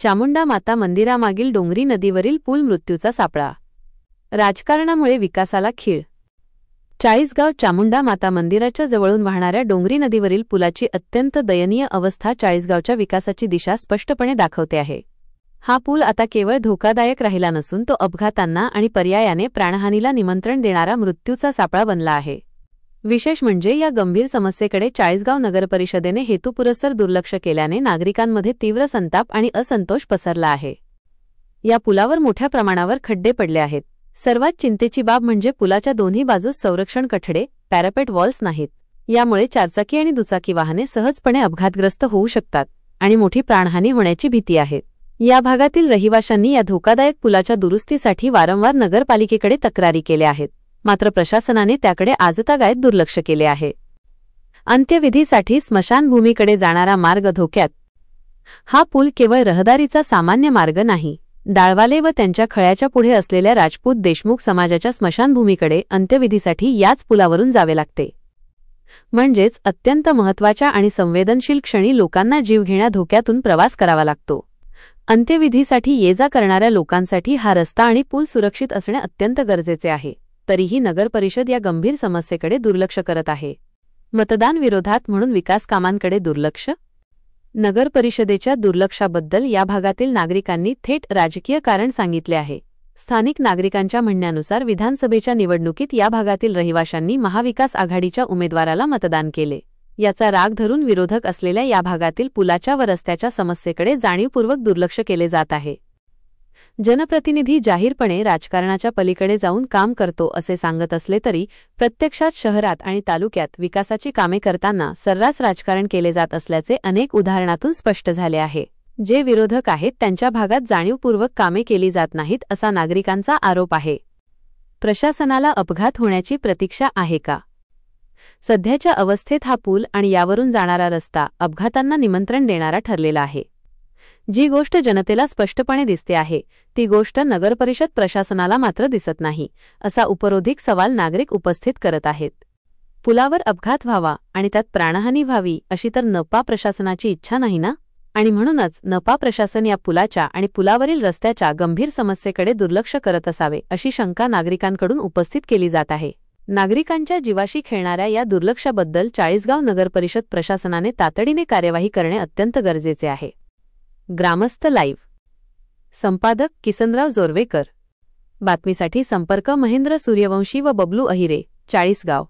चामुंडा माता मंदिरामागील डोंगरी नदीवरील पूल मृत्यूचा सापळा. राजकारणामुळे विकासाला खीळ. चाळीसगाव चामुंडा माता मंदिराच्या जवळून वाहणाऱ्या डोंगरी नदीवरील पुलाची अत्यंत दयनीय अवस्था चाळीसगावच्या विकासाची दिशा स्पष्टपणे दाखवते आहे. हा पूल आता केवळ धोकादायक राहिला नसून तो अपघातांना आणि पर्यायाने प्राणहानीला निमंत्रण देणारा मृत्यूचा सापळा बनला आहे. विशेष म्हणजे या गंभीर समस्येकडे चाळीसगाव नगरपरिषदेने हेतुपुरस्सर दुर्लक्ष केल्याने नागरिकांमध्ये तीव्र संताप आणि असंतोष पसरला आहे. या पुलावर मोठ्या प्रमाणावर खड्डे पडले आहेत. सर्वात चिंतेची बाब म्हणजे पुलाच्या दोन्ही बाजूस संरक्षण कठडे, पॅरापेट वॉल्स नाहीत. यामुळे चारचाकी आणि दुचाकी वाहने सहजपणे अपघातग्रस्त होऊ शकतात आणि मोठी प्राणहानी होण्याची भीती आहे. या भागातील रहिवाशांनी या धोकादायक पुलाच्या दुरुस्तीसाठी वारंवार नगरपालिकेकडे तक्रारी केल्या आहेत, मात्र प्रशासनाने त्याकडे आजतागायत दुर्लक्ष केले आहे. अंत्यविधीसाठी स्मशानभूमीकडे जाणारा मार्ग धोक्यात. हा पूल केवळ रहदारीचा सामान्य मार्ग नाही. डाळवाले व त्यांच्या खळ्याच्या पुढे असलेल्या राजपूत देशमुख समाजाच्या स्मशानभूमीकडे अंत्यविधीसाठी याच पुलावरून जावे लागते. म्हणजेच अत्यंत महत्त्वाच्या आणि संवेदनशील क्षणी लोकांना जीवघेण्या धोक्यातून प्रवास करावा लागतो. अंत्यविधीसाठी ये-जा करणाऱ्या लोकांसाठी हा रस्ता आणि पूल सुरक्षित असणे अत्यंत गरजेचे आहे. तरीही नगरपरिषद या गंभीर समस्येकडे दुर्लक्ष करत आहे. मतदान विरोधात म्हणून विकास कामांकडे दुर्लक्ष. नगरपरिषदेच्या दुर्लक्षाबद्दल या भागातील नागरिकांनी थेट राजकीय कारण सांगितले आहे. स्थानिक नागरिकांच्या म्हणण्यानुसार विधानसभेच्या निवडणुकीत या भागातील रहिवाशांनी महाविकास आघाडीच्या उमेदवाराला मतदान केले. याचा राग धरून विरोधक असलेल्या या भागातील पुलाच्या व रस्त्याच्या समस्येकडे जाणीवपूर्वक दुर्लक्ष केले जात आहे. जनप्रतिनिधी जाहीरपणे राजकारणाच्या पलीकडे जाऊन काम करतो असे सांगत असले तरी प्रत्यक्षात शहरात आणि तालुक्यात विकासाची कामे करताना सर्रास राजकारण केले जात असल्याचे अनेक उदाहरणातून स्पष्ट झाले आहे. जे विरोधक आहेत त्यांच्या भागात जाणीवपूर्वक कामे केली जात नाहीत असा नागरिकांचा आरोप आहे. प्रशासनाला अपघात होण्याची प्रतीक्षा आहे का? सध्याच्या अवस्थेत हा पूल आणि यावरून जाणारा रस्ता अपघातांना निमंत्रण देणारा ठरलेला आहे. जी गोष्ट जनतेला स्पष्टपणे दिसते आहे ती गोष्ट नगरपरिषद प्रशासनाला मात्र दिसत नाही, असा उपरोधिक सवाल नागरिक उपस्थित करत आहेत. पुलावर अपघात व्हावा आणि त्यात प्राणहानी व्हावी अशी तर नपा प्रशासनाची इच्छा नाही ना? आणि म्हणूनच नपा प्रशासन या पुलाच्या आणि पुलावरील रस्त्याच्या गंभीर समस्येकडे दुर्लक्ष करत असावे अशी शंका नागरिकांकडून उपस्थित केली जात आहे. नागरिकांच्या जीवाशी खेळणाऱ्या या दुर्लक्षाबद्दल चाळीसगाव नगरपरिषद प्रशासनाने तातडीने कार्यवाही करणे अत्यंत गरजेचे आहे. ग्रामस्थ लाईव्ह. संपादक किसनराव जोरवेकर. बातमीसाठी संपर्क महेंद्र सूर्यवंशी व बबलू अहिरे, चाळीसगाव.